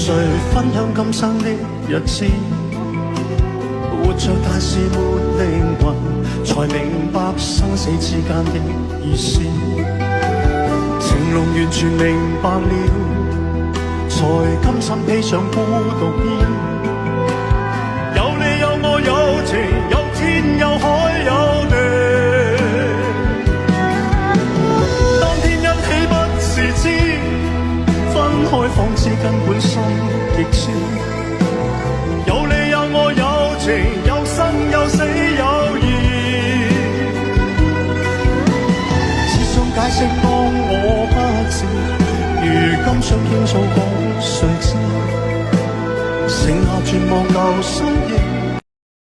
誰分享今生的日子？活着但是沒靈魂，才明白生死之間的意思。情濃完全明白了，才甘心披上孤獨衣。有你有我有情，有天有海有地。當天一起不是知，分開方知根本心極痴。有你有我有情，有生有死有義。只想解釋當我不知，如今想傾訴講誰知？剩下絕望留心意。